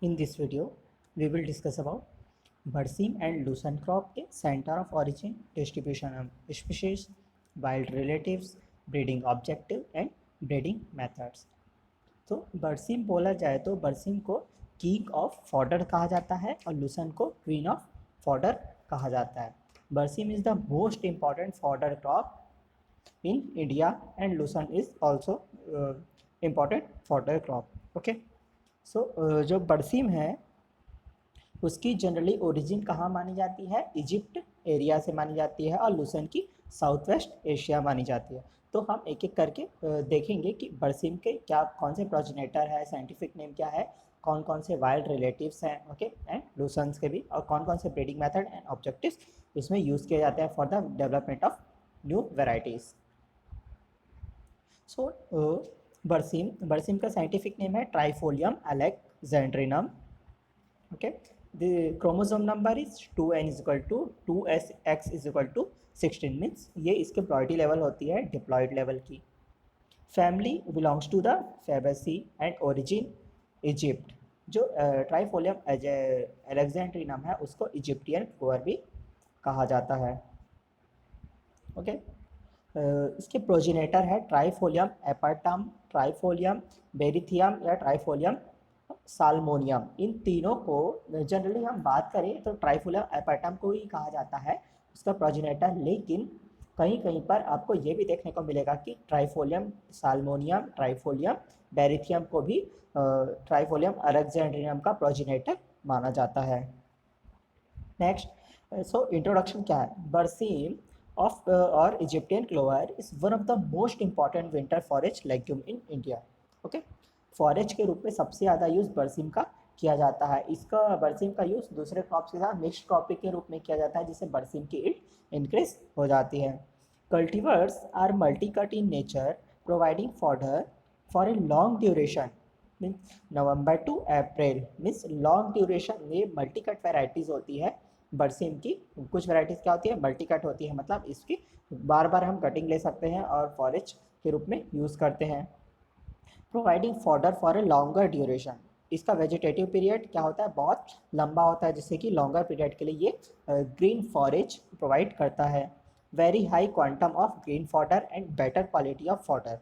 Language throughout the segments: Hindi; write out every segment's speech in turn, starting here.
In this video, we will discuss about Barsim and Lucerne crop के center of origin, distribution of species, wild relatives, breeding objective and breeding methods. तो बरसीम बोला जाए तो बरसीम को किंग ऑफ फॉडर कहा जाता है और लूसन को क्वीन ऑफ फॉडर कहा जाता है. Berseem is the most important fodder crop in India and lucerne is also important fodder crop. Okay, so जो बरसीम है उसकी जनरली ओरिजिन कहाँ मानी जाती है? इजिप्ट एरिया से मानी जाती है और लूसन की साउथ वेस्ट एशिया मानी जाती है. तो हम एक एक करके देखेंगे कि बरसीम के क्या कौन से प्रोजेनेटर है, साइंटिफिक नेम क्या है, कौन कौन से वाइल्ड रिलेटिव्स हैं, ओके, एंड लूसन्स के भी, और कौन कौन से ब्रीडिंग मेथड एंड ऑब्जेक्टिव्स इसमें यूज़ किए जाते हैं for the development of new varieties. So बरसीम का साइंटिफिक नेम है Trifolium alexandrinum. Okay, the chromosome number is 2n is equal to 2x is equal to 16 means ये इसके प्रायोरिटी लेवल होती है डिप्लॉयड लेवल की. Family belongs to the fabaceae and origin Egypt. जो ट्राइफोलियम अलेक्जेंड्रिनम है उसको इजिप्टियन क्लोवर भी कहा जाता है. ओके, इसके प्रोजिनेटर है ट्राइफोलियम एपर्टम, ट्राइफोलियम बेरिथियम या ट्राइफोलियम साल्मोनियम. इन तीनों को जनरली हम बात करें तो ट्राइफोलियम एपर्टम को ही कहा जाता है उसका प्रोजिनेटर, लेकिन कहीं कहीं पर आपको ये भी देखने को मिलेगा कि ट्राइफोलियम साल्मोनियम, ट्राइफोलियम बेरिथियम को भी ट्राइफोलियम अलेक्जेंड्रियम का प्रोजिनेटर माना जाता है. नेक्स्ट, सो इंट्रोडक्शन क्या है? बरसीम of or Egyptian clover is one of the most important winter forage legume in India. Okay, forage के रूप में सबसे ज़्यादा यूज़ बरसीम का किया जाता है. इसका बरसीम का यूज़ दूसरे क्रॉप्स के साथ मिक्स्ड क्रॉपिंग के रूप में किया जाता है जिससे बरसीम की ईल्ड इंक्रीज हो जाती है. Cultivars are multi cut in nature providing fodder for a long duration means November to April. Means long duration ये मल्टी कट वेराइटीज़ होती है बरसीम की. कुछ वैरायटीज़ क्या होती है? मल्टी कट होती है, मतलब इसकी बार बार हम कटिंग ले सकते हैं और फॉरेज के रूप में यूज़ करते हैं. Providing fodder for a longer duration. इसका वेजिटेटिव पीरियड क्या होता है? बहुत लंबा होता है, जिससे कि लॉन्गर पीरियड के लिए ये ग्रीन फॉरेज प्रोवाइड करता है. Very high quantum of green fodder and better quality of fodder.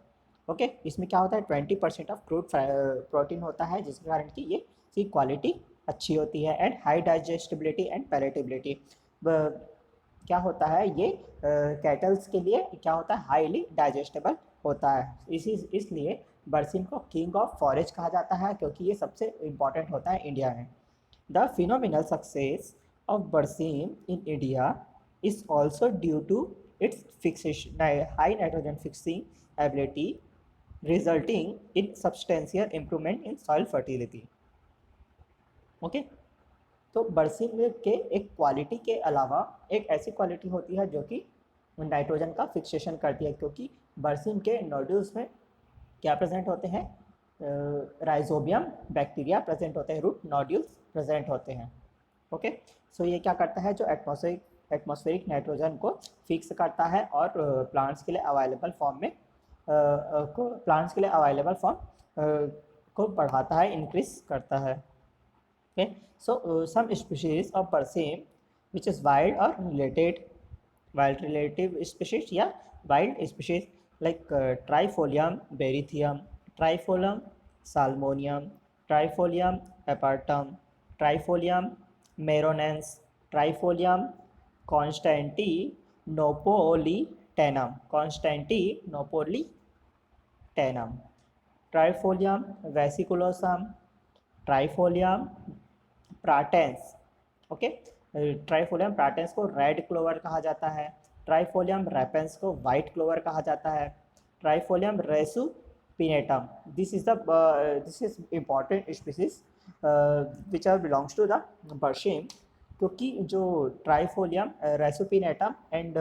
Okay, इसमें क्या होता है? 20% ऑफ क्रूड प्रोटीन होता है जिसके कारण कि ये इसकी क्वालिटी अच्छी होती है. And high digestibility and palatability. क्या होता है ये कैटल्स के लिए क्या होता है? हाईली डाइजेस्टेबल होता है. इसलिए बरसीम को किंग ऑफ फॉरेज कहा जाता है क्योंकि ये सबसे इम्पॉर्टेंट होता है इंडिया में. The phenomenal success of berseem in India is also due to its fixation high nitrogen fixing ability resulting in substantial improvement in soil fertility. Okay, तो बरसीम के एक क्वालिटी के अलावा एक ऐसी क्वालिटी होती है जो कि नाइट्रोजन का फिक्सेशन करती है, क्योंकि बरसीम के नोड्यूल्स में क्या प्रेजेंट होते हैं? राइजोबियम बैक्टीरिया प्रेजेंट होते हैं, रूट नोड्यूल्स प्रेजेंट होते हैं. ओके, सो ये क्या करता है? जो एटमॉस्फेरिक नाइट्रोजन को फिक्स करता है और प्लांट्स के लिए अवेलेबल फॉर्म को बढ़ाता है, इंक्रीज करता है. Okay, so some species of Barsim which is wild relative species या wild species like Trifolium berythium, Trifolium salmonium, Trifolium apertum, Trifolium maronense, Trifolium constantinopolitanum, Trifolium vesiculosum, Trifolium pratense. Okay, Trifolium pratense को रेड क्लोवर कहा जाता है, ट्राइफोलियम रेपेंस को वाइट क्लोवर कहा जाता है, Trifolium resupinatum. This is important species which are belongs to the berseem, क्योंकि जो ट्राइफोलियम रेसुपिनेटम एंड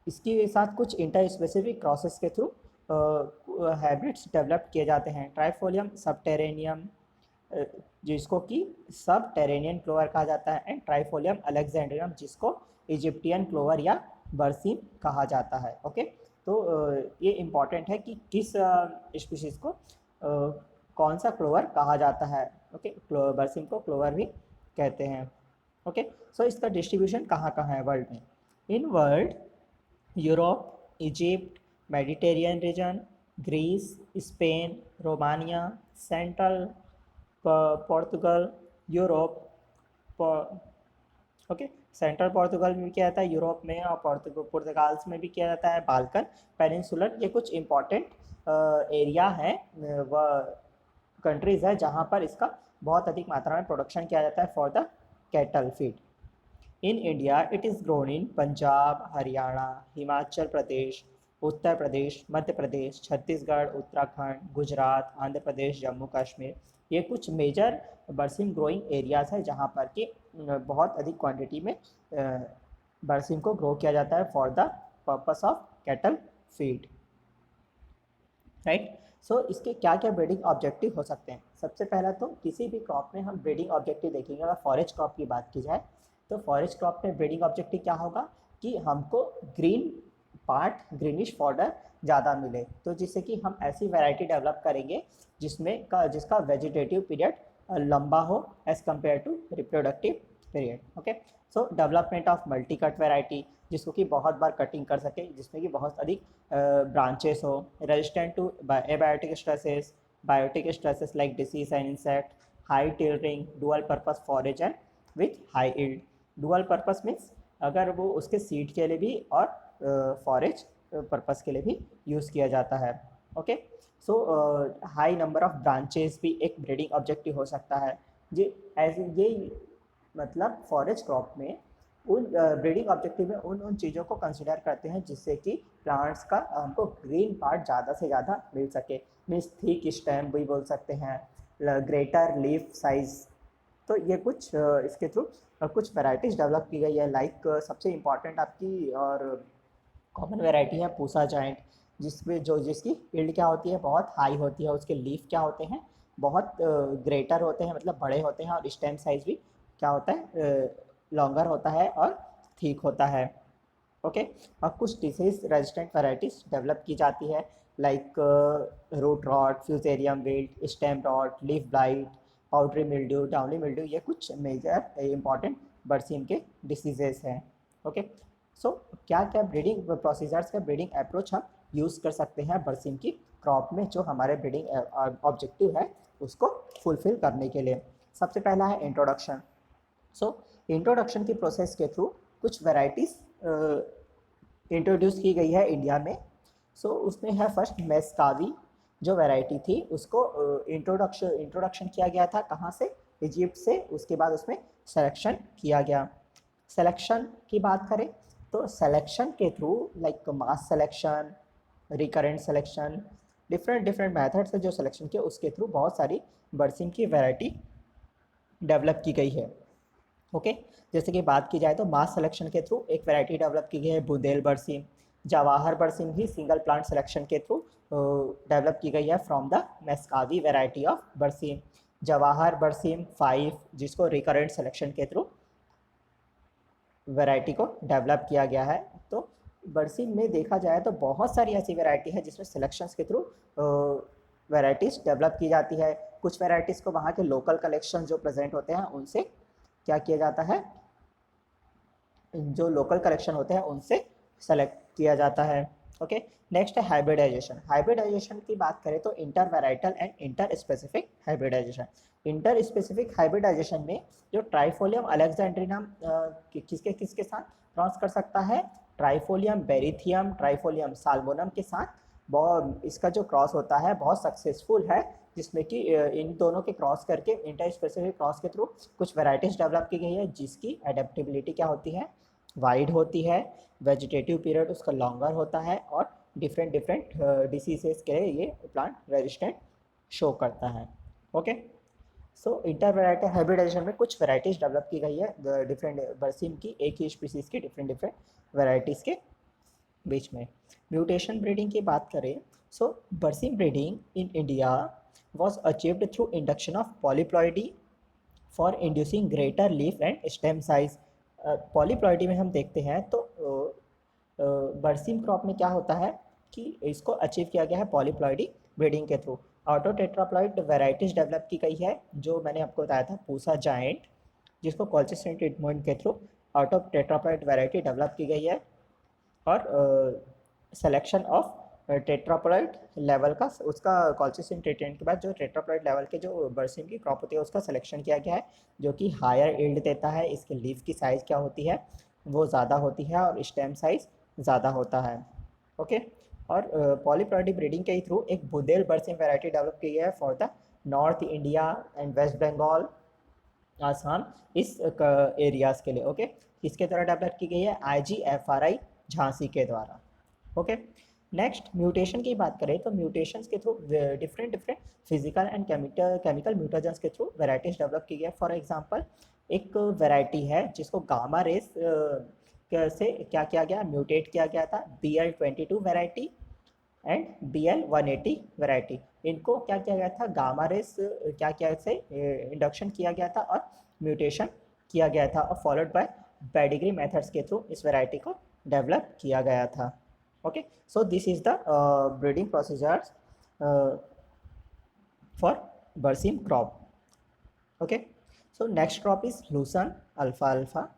इसके साथ कुछ इंटर स्पेसिफिक क्रॉसेस के थ्रू हाइब्रिड्स डेवलप किए जाते हैं. ट्राइफोलियम सबटेरेनियम जिसको कि सब टेरेनियन क्लोवर कहा जाता है, एंड ट्राइफोलियम अलेक्जेंड्रियम जिसको इजिप्टियन क्लोवर या बरसीम कहा जाता है. ओके, तो ये इम्पॉर्टेंट है कि किस स्पीशीज़ को कौन सा क्लोवर कहा जाता है। ओके, बरसिम को क्लोवर भी कहते हैं। ओके, सो इसका डिस्ट्रीब्यूशन कहाँ कहाँ है वर्ल्ड में। In world Europe, Egypt, Mediterranean region, Greece, Spain, Romania, central Portugal, Europe, okay, central Portugal में भी किया जाता है, यूरोप में, और पुर्तगाल्स में भी किया जाता है, बाल्कन पेनिनसुलर, ये कुछ इम्पॉर्टेंट एरिया है, वह कंट्रीज़ है जहाँ पर इसका बहुत अधिक मात्रा में प्रोडक्शन किया जाता है for the cattle feed. In India it is grown in Punjab, Haryana, Himachal Pradesh, Uttar Pradesh, Madhya Pradesh, Chhattisgarh, Uttarakhand, Gujarat, Andhra Pradesh, Jammu Kashmir, ये कुछ मेजर बरसिम ग्रोइंग एरियाज़ है जहाँ पर कि बहुत अधिक क्वांटिटी में बरसिम को ग्रो किया जाता है for the purpose of cattle feed, right. So इसके क्या क्या ब्रीडिंग ऑब्जेक्टिव हो सकते हैं। सबसे पहला तो किसी भी क्रॉप में हम ब्रीडिंग ऑब्जेक्टिव देखेंगे। अगर फॉरेस्ट क्रॉप की बात की जाए तो फॉरेस्ट क्रॉप में ब्रीडिंग ऑब्जेक्टिव क्या होगा कि हमको ग्रीन पार्ट, ग्रीनिश फॉडर ज़्यादा मिले, तो जिससे कि हम ऐसी वैरायटी डेवलप करेंगे जिसका वेजिटेटिव पीरियड लंबा हो as compare to reproductive period. Okay, so development of multi cut variety, जिसको कि बहुत बार कटिंग कर सके, जिसमें कि बहुत अधिक ब्रांचेस हो, resistant to abiotic stresses, biotic stresses like disease and insect, high tillering, dual purpose forage and with high yield. Dual purpose means अगर वो उसके सीड के लिए भी और फॉरेज पर्पस के लिए भी यूज़ किया जाता है। Okay, so high number of branches भी एक ब्रीडिंग ऑब्जेक्टिव हो सकता है। ये मतलब फॉरेस्ट क्रॉप में उन ब्रीडिंग ऑब्जेक्टिव में उन चीज़ों को कंसिडर करते हैं जिससे कि प्लांट्स का हमको ग्रीन पार्ट ज़्यादा से ज़्यादा मिल सके। मीन्स थिक स्टेम भी बोल सकते हैं, ग्रेटर लीफ साइज। तो ये कुछ इसके थ्रू कुछ वैराइटीज़ डेवलप की गई है। लाइक सबसे इम्पॉर्टेंट आपकी और कॉमन वैरायटी है पूसा जाइंट, जिसकी यील्ड क्या होती है, बहुत हाई होती है। उसके लीफ क्या होते हैं, बहुत ग्रेटर होते हैं, मतलब बड़े होते हैं, और स्टेम साइज भी क्या होता है, लॉन्गर होता है और थिक होता है। ओके, और कुछ डिसीज रेजिस्टेंट वैराइटीज़ डेवलप की जाती है like root rot, fusarium wilt, stem rot, leaf blight, powdery mildew, downy mildew, ये कुछ मेजर इंपॉर्टेंट बरसीम के डिसीजेस हैं। ओके, सो क्या क्या ब्रीडिंग प्रोसीजर्स का ब्रीडिंग अप्रोच हम यूज़ कर सकते हैं बरसीम की क्रॉप में, जो हमारे ब्रीडिंग ऑब्जेक्टिव है उसको फुलफिल करने के लिए। सबसे पहला है इंट्रोडक्शन। सो इंट्रोडक्शन की प्रोसेस के थ्रू कुछ वैराइटीज़ इंट्रोड्यूस की गई है इंडिया में। सो उसमें है फर्स्ट मेस्कावी, जो वैरायटी थी उसको इंट्रोडक्शन किया गया था कहाँ से, इजिप्ट से। उसके बाद उसमें सिलेक्शन किया गया। सिलेक्शन की बात करें तो सिलेक्शन के through like mass selection, recurrent selection, different method से जो सिलेक्शन किया उसके थ्रू बहुत सारी बरसीम की वैरायटी डेवलप की गई है। ओके, जैसे कि बात की जाए तो मास सिलेक्शन के थ्रू एक वैरायटी डेवलप की गई है बुंदेल बरसीम। जवाहर बरसीम भी सिंगल प्लांट सिलेक्शन के थ्रू डेवलप की गई है फ्रॉम द मेस्कावी वैरायटी ऑफ बरसीम। जवाहर बरसीम 5, जिसको रिकरेंट सिलेक्शन के थ्रू वैरायटी को डेवलप किया गया है। तो बरसीम में देखा जाए तो बहुत सारी ऐसी वैरायटी है जिसमें सिलेक्शंस के थ्रू वैराइटीज़ डेवलप की जाती है। कुछ वैराइटीज़ को वहाँ के लोकल कलेक्शन जो प्रेजेंट होते हैं उनसे क्या किया जाता है, जो लोकल कलेक्शन होते हैं उनसे सेलेक्ट किया जाता है। ओके, नेक्स्ट है हाइब्रिडाइजेशन। हाइब्रिडाइजेशन की बात करें तो inter varietal and inter specific hybridisation. Inter specific hybridisation में जो ट्राइफोलियम अलेक्जेंड्रिनम किसके किसके साथ क्रॉस कर सकता है, ट्राइफोलियम बेरिथियम, ट्राइफोलियम साल्मोनम के साथ। बहुत इसका जो क्रॉस होता है बहुत सक्सेसफुल है, जिसमें कि इन दोनों के क्रॉस करके इंटर स्पेसिफिक क्रॉस के थ्रू कुछ वैराइटीज़ डेवलप की गई है जिसकी एडेप्टेबिलिटी क्या होती है, वाइड होती है, वेजिटेटिव पीरियड उसका लॉन्गर होता है, और डिफरेंट डिसीजेस के लिए ये प्लांट रेजिस्टेंट शो करता है। ओके, सो इंटर वैरायटी हाइब्रिडाइजेशन में कुछ वैराइटीज़ डेवलप की गई है डिफरेंट बरसीम की, एक ही स्पीसीज़ की डिफरेंट वैराइटीज़ के बीच में। म्यूटेशन ब्रीडिंग की बात करें सो बरसीम breeding in India was achieved through induction of polyploidy for inducing greater leaf and stem size। polyploidy में हम देखते हैं तो बरसीम क्रॉप में क्या होता है कि इसको अचीव किया गया है पॉलीप्लॉइडी ब्रीडिंग के through. Auto tetraploid varieties develop की गई है, जो मैंने आपको बताया था पूसा जायंट, जिसको कॉल्चिस्ट्रीन ट्रीटमेंट के through auto tetraploid variety develop की गई है। और सिलेक्शन ऑफ टेट्राप्लॉइड लेवल का, उसका कॉल्चिस्ट्रीन ट्रीटमेंट के बाद जो टेट्राप्लॉइड लेवल के जो बरसीम की क्रॉप होती है उसका सिलेक्शन किया गया है, जो कि हायर यील्ड देता है। इसके लीफ की साइज़ क्या होती है, वो ज़्यादा होती है और स्टेम साइज़ ज़्यादा होता है। ओके। और पॉलीप्लॉइडी ब्रीडिंग के थ्रू एक बुदेल बरसीम वैरायटी डेवलप की है for the North India and West Bengal, Assam, इस एरियाज़ के लिए। ओके। किसके द्वारा डेवलप की गई है, IGFRI झांसी के द्वारा। ओके। नेक्स्ट म्यूटेशन की बात करें तो म्यूटेशंस के through different different physical and chemical mutations के थ्रू वेराइटीज डेवलप की गई है। फॉर एग्जांपल एक वैरायटी है जिसको गामा रेस से क्या किया गया, म्यूटेट किया गया था, BL22 variety and BL180 variety. इनको क्या किया गया था, गामा रेस क्या किया से इंडक्शन किया गया था और म्यूटेशन किया गया था, और फॉलोड बाय पेडिग्री मेथड्स के थ्रू इस वैरायटी को डेवलप किया गया था। Okay. So this is the breeding procedures for berseem crop. Okay. So next crop is lucerne अल्फा अल्फा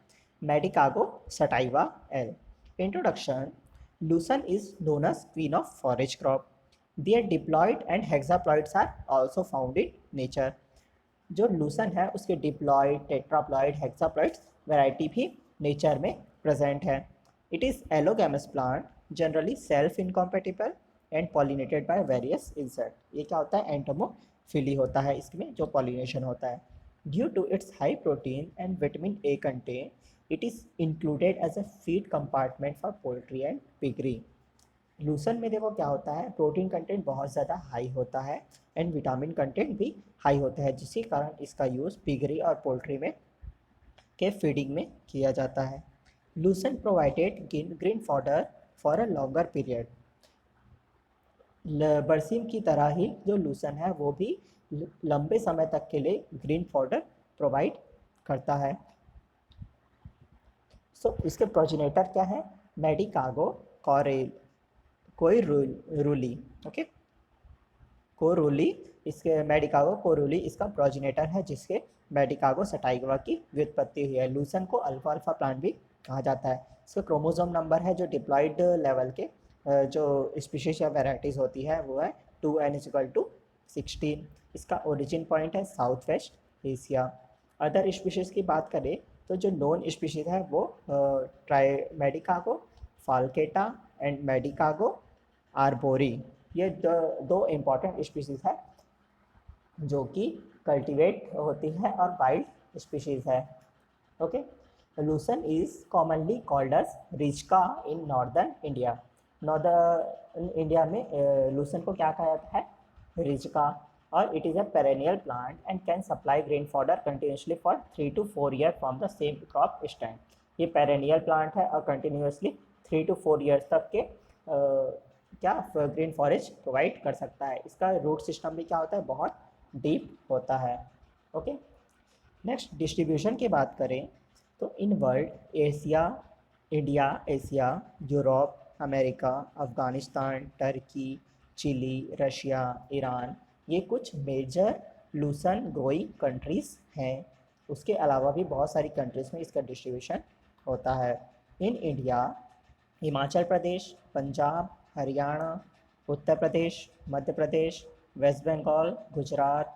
Medicago sativa L. Introduction. Lucerne is known as queen of forage crop. Their diploid and hexaploids are also found in nature. जो लूसन है उसके डिप्लॉइड, टेट्राप्लॉइड, हेक्साप्लॉइड्स वैरायटी भी नेचर में प्रेजेंट है। It is allogamous plant, generally self incompatible and pollinated by various insect. ये क्या होता है, एंटोमोफिली होता है इसमें जो पॉलिनेशन होता है। Due to its high protein and vitamin A content, it is included as a feed compartment for poultry and piggery. लूसन में देखो क्या होता है, प्रोटीन कंटेंट बहुत ज़्यादा हाई होता है एंड विटामिन कंटेंट भी हाई होता है, जिसके कारण इसका यूज़ पिगरी और पोल्ट्री में के फीडिंग में किया जाता है। Lucerne provided green fodder for a longer period. बरसीम की तरह ही जो लूसन है वो भी लंबे समय तक के लिए ग्रीन फॉडर प्रोवाइड करता है। सो इसके प्रोजिनेटर क्या है, मेडिकागो कॉरेल कोइरूली। ओके, कोरूली, इसके मेडिकागो कोरूली इसका प्रोजिनेटर है, जिसके मेडिकागो सटाइवा की व्युत्पत्ति हुई है। लूसन को अल्फा अल्फा प्लांट भी कहा जाता है। इसका क्रोमोसोम नंबर है जो डिप्लॉइड लेवल के जो स्पीशीज या वेराइटीज़ होती है वो है 2n=16। इसका ओरिजिन पॉइंट है south west Asia. Other species की बात करें तो जो नॉन स्पीशीज़ है वो मेडिकागो फाल्केटा एंड मेडिकागो आर्बोरी, ये दो इम्पॉर्टेंट स्पीशीज़ है जो कि कल्टीवेट होती है और वाइल्ड स्पीशीज़ है। Okay. Lucerne is commonly called as rijka in northern India. Northern India में लूसन को क्या कहा जाता है, रिचका। और it is a perennial plant and can supply green fodder continuously for 3 to 4 year from the same crop stand. ये पेरेनियल प्लांट है और कंटिन्यूसली 3 to 4 ईयर्स तक के क्या ग्रीन फॉरेस्ट प्रोवाइड कर सकता है। इसका रूट सिस्टम भी क्या होता है, बहुत डीप होता है। ओके। नेक्स्ट डिस्ट्रीब्यूशन की बात करें तो in world Asia, India, Asia, Europe, America, Afghanistan, Turkey, Chile, Russia, Iran, ये कुछ मेजर लूसन ग्रोइंग कंट्रीज़ हैं। उसके अलावा भी बहुत सारी कंट्रीज़ में इसका डिस्ट्रीब्यूशन होता है। In India Himachal Pradesh, Punjab, Haryana, Uttar Pradesh, Madhya Pradesh, west Bengal, Gujarat,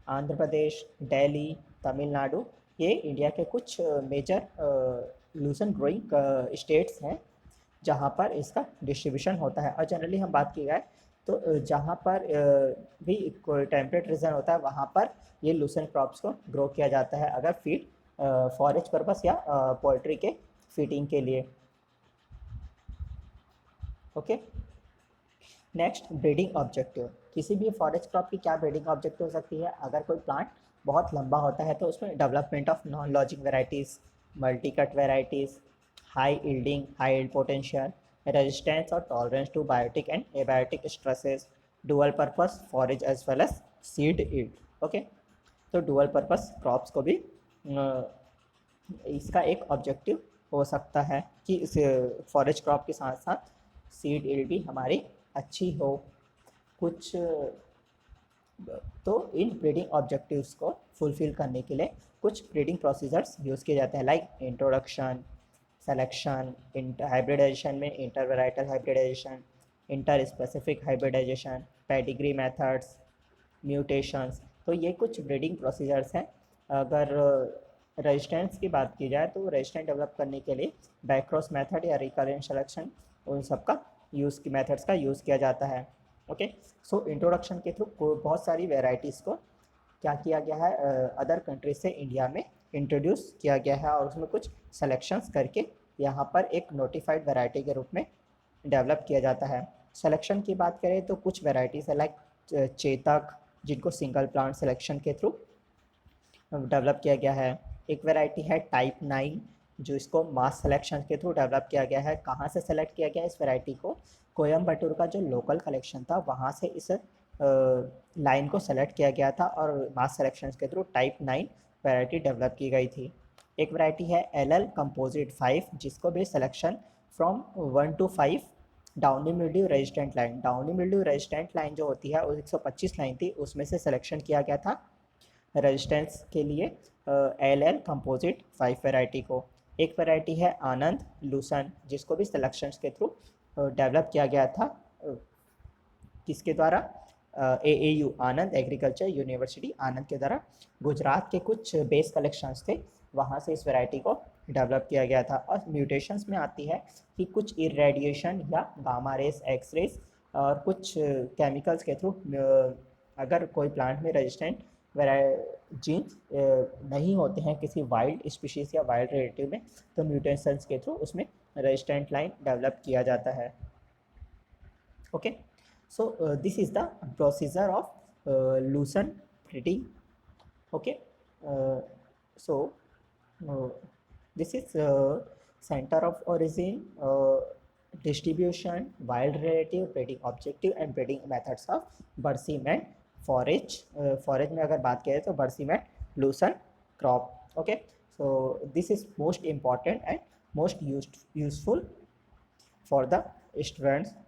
Andhra Pradesh, Delhi, Tamil Nadu, ये इंडिया के कुछ मेजर लूसन ग्रोइंग स्टेट्स हैं जहाँ पर इसका डिस्ट्रीब्यूशन होता है। और जनरली हम बात की जाए तो जहाँ पर भी कोई टेम्परेट रीजन होता है वहाँ पर ये लूसन क्रॉप्स को ग्रो किया जाता है, अगर फीड फॉरेज पर्पस या पोल्ट्री के फीडिंग के लिए। ओके। Next breeding objective. किसी भी फॉरेस्ट क्रॉप की क्या ब्रीडिंग ऑब्जेक्टिव हो सकती है, अगर कोई प्लांट बहुत लंबा होता है तो उसमें development of non lodging varieties, multi cut varieties, high yielding, high yield potential, resistance और tolerance to biotic and abiotic stresses, dual purpose forage as well as seed yield. Okay. तो डुअल पर्पस क्रॉप्स को भी इसका एक ऑब्जेक्टिव हो सकता है कि इस फॉरेज क्रॉप के साथ साथ सीड यील्ड भी हमारी अच्छी हो। कुछ तो इन ब्रीडिंग ऑब्जेक्टिव्स को फुलफिल करने के लिए कुछ ब्रीडिंग प्रोसीजर्स यूज़ किए जाते हैं, लाइक इंट्रोडक्शन, सेलेक्शन, हाइब्रिडाइजेशन में intervarietal hybridization, inter specific hybridization, pedigree methods, mutations. तो ये कुछ ब्रीडिंग प्रोसीजर्स हैं। अगर रेजिस्टेंस की बात की जाए तो रेजिस्टेंट डेवलप करने के लिए बैक्रॉस मेथड या रिकरेंट सिलेक्शन, उन सब का यूज़ की मेथड्स का यूज़ किया जाता है। ओके, सो इंट्रोडक्शन के थ्रू बहुत सारी वेराइटीज़ को क्या किया गया है, अदर कंट्रीज से इंडिया में इंट्रोड्यूस किया गया है और उसमें कुछ सेलेक्शंस करके यहाँ पर एक नोटिफाइड वैरायटी के रूप में डेवलप किया जाता है। सिलेक्शन की बात करें तो कुछ वेराइटीज़ है, लाइक चेतक, जिनको सिंगल प्लांट सिलेक्शन के थ्रू डेवलप किया गया है। एक वैरायटी है टाइप 9, जो इसको मास सिलेक्शन के थ्रू डेवलप किया गया है। कहाँ से सेलेक्ट किया गया इस वैरायटी को? कोयम्बटूर का जो लोकल कलेक्शन था वहाँ से इस लाइन को सेलेक्ट किया गया था और मास सिलेक्शन के थ्रू टाइप 9 वैरायटी डेवलप की गई थी। एक वैरायटी है LL कंपोजिट 5, जिसको भी selection from 1 to 5 downy mildew resistant line, downy mildew resistant line जो होती है वो 125 लाइन थी, उसमें से सिलेक्शन किया गया था रेजिस्टेंस के लिए LL कंपोजिट 5 वैरायटी को। एक वैरायटी है आनंद लूसन, जिसको भी सिलेक्शंस के थ्रू डेवलप किया गया था, किसके द्वारा? AAU, आनंद एग्रीकल्चर यूनिवर्सिटी आनंद के द्वारा। गुजरात के कुछ बेस कलेक्शंस थे, वहाँ से इस वैरायटी को डेवलप किया गया था। और म्यूटेशंस में आती है कि कुछ इरेडिएशन या गामा रेस, एक्स रेस और कुछ केमिकल्स के थ्रू अगर कोई प्लांट में रेजिस्टेंट जीन्स नहीं होते हैं किसी वाइल्ड स्पीशीज़ या वाइल्ड रिलेटिव में, तो म्यूटेशंस के थ्रू उसमें रेजिस्टेंट लाइन डेवलप किया जाता है। Okay, so this is the procedure of Lucerne breeding. Okay, so this is center of origin, distribution, wild relative, breeding objective and breeding methods of Bursim and forage. Forage में अगर बात करें तो Bursim and Lucerne crop. Okay, so this is most important and most useful for the students